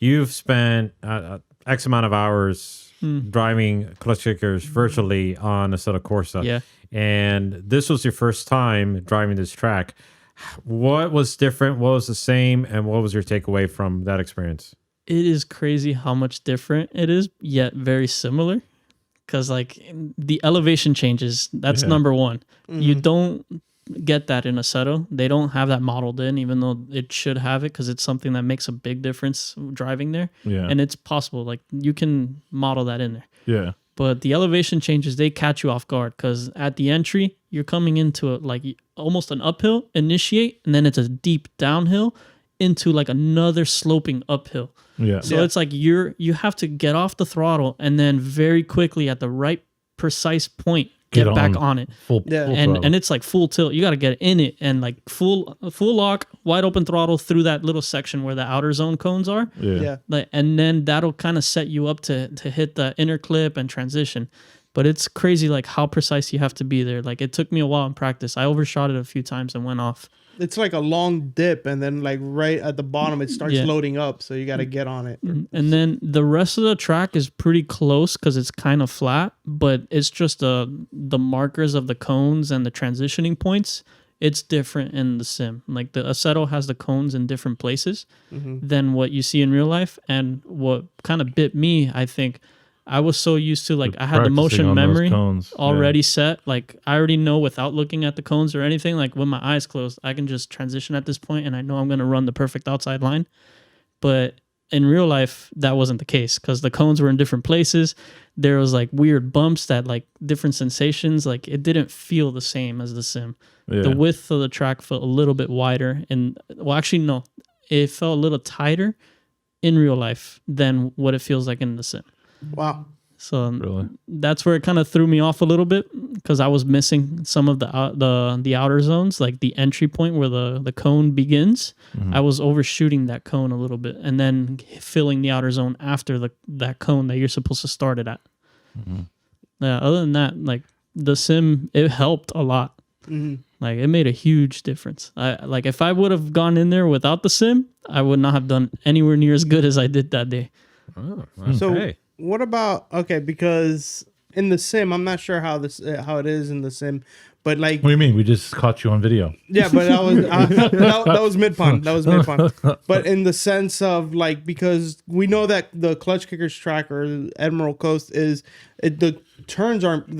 you've spent X amount of hours driving Klutch Kickers virtually on Assetto Corsa. Yeah. And this was your first time driving this track. What was different? What was the same? And what was your takeaway from that experience? It is crazy how much different it is, yet very similar. Because like the elevation changes, that's number one. You don't get that in Assetto. They don't have that modeled in, even though it should have it, because it's something that makes a big difference driving there. Yeah. And it's possible, like you can model that in there. Yeah. But the elevation changes, they catch you off guard, because at the entry, you're coming into like almost an uphill, initiate, and then it's a deep downhill into like another sloping uphill. Yeah. So it's like you have to get off the throttle and then very quickly at the right precise point get back on it. Full and it's like full tilt. You got to get in it and like full lock, wide open throttle through that little section where the outer zone cones are. Yeah. Like, and then that'll kind of set you up to hit the inner clip and transition. But it's crazy like how precise you have to be there. Like it took me a while in practice. I overshot it a few times and went off. It's like a long dip, and then like right at the bottom, it starts loading up. So you got to get on it. And then the rest of the track is pretty close because it's kind of flat, but it's just the markers of the cones and the transitioning points. It's different in the sim. Like the Assetto has the cones in different places than what you see in real life. And what kind of bit me, I think, I was so used to like I had the motion memory already set. Like I already know without looking at the cones or anything. Like with my eyes closed, I can just transition at this point, and I know I'm gonna run the perfect outside line. But in real life, that wasn't the case because the cones were in different places. There was like weird bumps that like different sensations. Like it didn't feel the same as the sim. Yeah. The width of the track felt a little bit wider, and well, actually no, it felt a little tighter in real life than what it feels like in the sim. Wow. So that's where it kind of threw me off a little bit because I was missing some of the outer zones, like the entry point where the cone begins. I was overshooting that cone a little bit and then filling the outer zone after that cone that you're supposed to start it at. Yeah. Other than that, like the sim, it helped a lot. Like it made a huge difference. Like if I would have gone in there without the sim, I would not have done anywhere near as good as I did that day. Oh, okay. So what about because in the sim, I'm not sure how it is in the sim, but like what do you mean? We just caught you on video. Yeah, but that was mid pun. That was mid pun. But in the sense of like because we know that the Klutch Kickers track or Admiral Coast the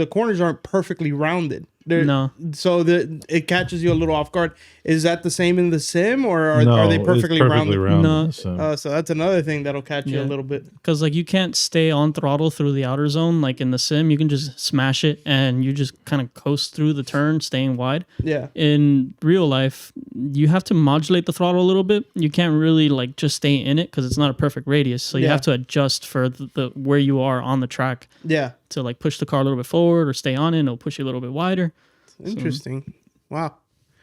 corners aren't perfectly rounded. No. So it catches you a little off guard. Is that the same in the sim, or are they perfectly rounded? No. So that's another thing that'll catch you a little bit. Because like you can't stay on throttle through the outer zone. Like in the sim, you can just smash it and you just kind of coast through the turn, staying wide. Yeah. In real life, you have to modulate the throttle a little bit. You can't really like just stay in it because it's not a perfect radius. So you have to adjust for the where you are on the track. Yeah. To like push the car a little bit forward or stay on it, and it'll push you a little bit wider. Interesting. Wow.